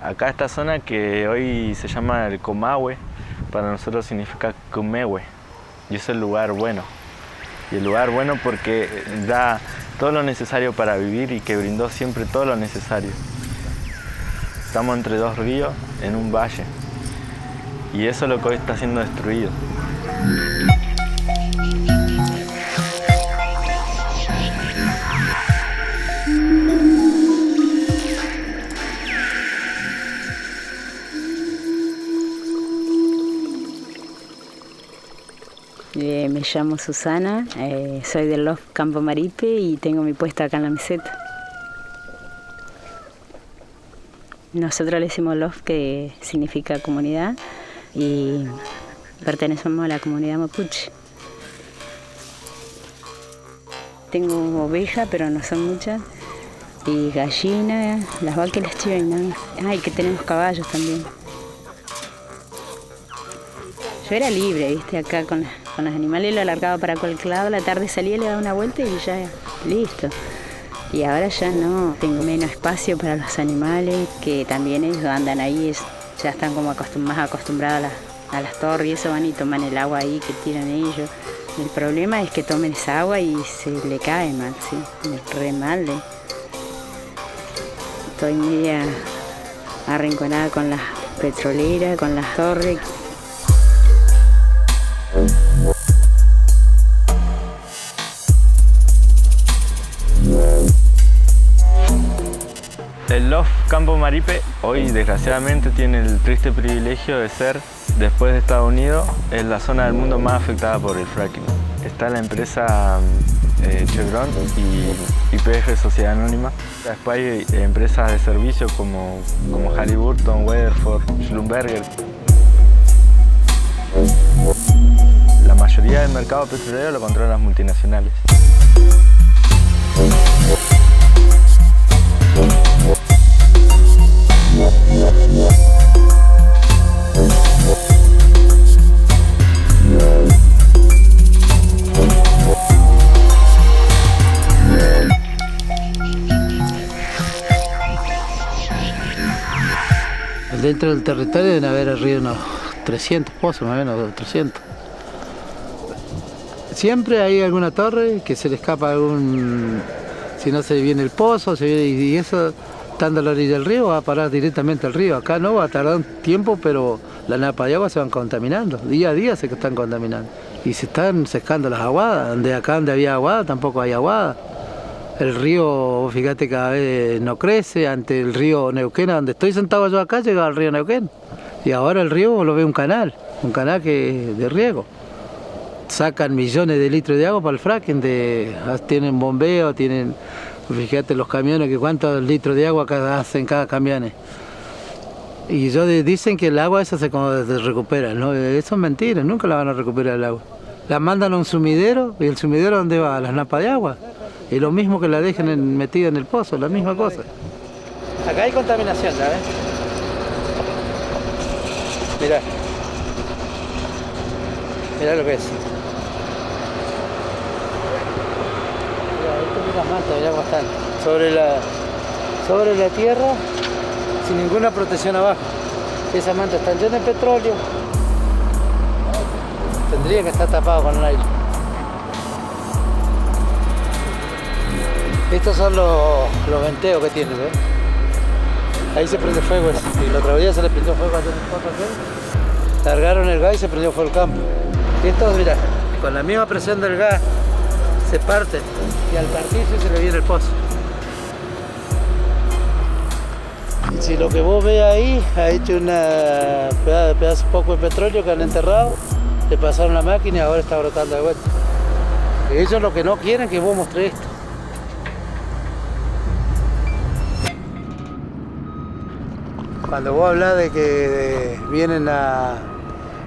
Acá esta zona que hoy se llama el Comahue, para nosotros significa Cumewe, y es el lugar bueno. Y el lugar bueno porque da todo lo necesario para vivir y que brindó siempre todo lo necesario. Estamos entre dos ríos en un valle, y eso es lo que hoy está siendo destruido. Me llamo Susana, soy del Loft Campo Maripe y tengo mi puesto acá en la meseta. Nosotros le decimos Loft, que significa comunidad, y pertenecemos a la comunidad mapuche. Tengo ovejas, pero no son muchas, y gallinas, las vacas y las chivas y nada. Ah, y que tenemos caballos también. Yo era libre, viste, acá con los animales lo alargaba para cualquier lado, a la tarde salía, le daba una vuelta y ya, listo. Y ahora ya no, tengo menos espacio para los animales, que también ellos andan ahí, ya están como más acostumbrados a las torres y eso, van y toman el agua ahí que tiran ellos. El problema es que tomen esa agua y se le cae mal, sí, re mal. Estoy media arrinconada con las petroleras, con las torres. El Loft Campo Maripe hoy desgraciadamente tiene el triste privilegio de ser, después de Estados Unidos, es la zona del mundo más afectada por el fracking. Está la empresa Chevron y YPF Sociedad Anónima. Después hay empresas de servicio como Halliburton, Weatherford, Schlumberger. La mayoría del mercado petrolero lo controlan las multinacionales. Dentro del territorio deben haber arriba unos 300 pozos, más o menos 300. Siempre hay alguna torre que se le escapa si no se viene el pozo, y eso, estando a la orilla del río, va a parar directamente al río. Acá no, va a tardar un tiempo, pero las napas de agua se van contaminando. Día a día se están contaminando. Y se están secando las aguadas. Acá donde había aguada, tampoco hay aguada. El río, fíjate, cada vez no crece. Ante el río Neuquén, donde estoy sentado yo acá, llegaba al río Neuquén. Y ahora el río lo ve un canal que de riego. Sacan millones de litros de agua para el fracking, tienen bombeo, fíjate los camiones, que cuántos litros de agua hacen cada camión. Y dicen que el agua esa se recupera, ¿no? Eso es mentira, nunca la van a recuperar el agua. La mandan a un sumidero, y el sumidero ¿dónde va? A las napas de agua. Y lo mismo que la dejen metida en el pozo, la misma cosa. Acá hay contaminación, ¿sabes? Mirá lo que es. Las mantas, mirá cómo están, sobre la tierra, sin ninguna protección abajo. Esas mantas están llenas de petróleo. Tendría que estar tapado con nylon. Estos son los venteos que tiene, ¿ves? Ahí se prende fuego. Y el otro día se le prendió fuego cuando largaron el gas y se prendió fuego el campo. Y estos, mirá, con la misma presión del gas se parten, y al partirse se le viene el pozo. Y si lo que vos ves ahí ha hecho una pedazo poco de petróleo que han enterrado, le pasaron la máquina y ahora está brotando de vuelta. Y ellos lo que no quieren es que vos mostres esto. Cuando vos hablas de que vienen a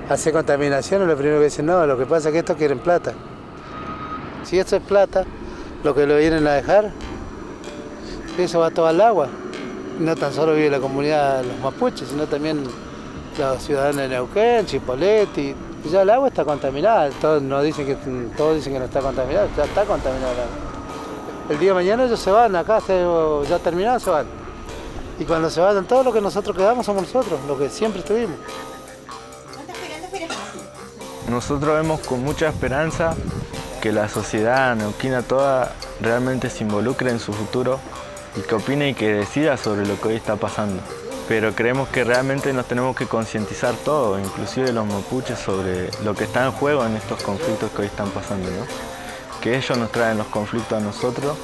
hacer contaminación, lo primero que dicen, no, lo que pasa es que estos quieren plata. Si esto es plata, lo que lo vienen a dejar, eso va todo al agua. No tan solo vive la comunidad de los mapuches, sino también los ciudadanos de Neuquén, Chipoleti. Ya el agua está contaminada, todos dicen que no está contaminada, ya está contaminada el agua. El día de mañana ellos se van, acá ya terminados se van. Y cuando se vayan todos, los que nosotros quedamos somos nosotros, los que siempre estuvimos. Nosotros vemos con mucha esperanza que la sociedad neuquina toda realmente se involucre en su futuro y que opine y que decida sobre lo que hoy está pasando. Pero creemos que realmente nos tenemos que concientizar todos, inclusive los mapuches, sobre lo que está en juego en estos conflictos que hoy están pasando, ¿no? Que ellos nos traen los conflictos a nosotros,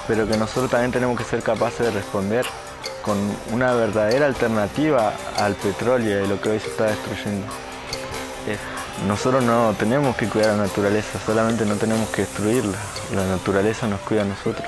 pero que nosotros también tenemos que ser capaces de responder con una verdadera alternativa al petróleo y de lo que hoy se está destruyendo. Nosotros no tenemos que cuidar la naturaleza, solamente no tenemos que destruirla. La naturaleza nos cuida a nosotros.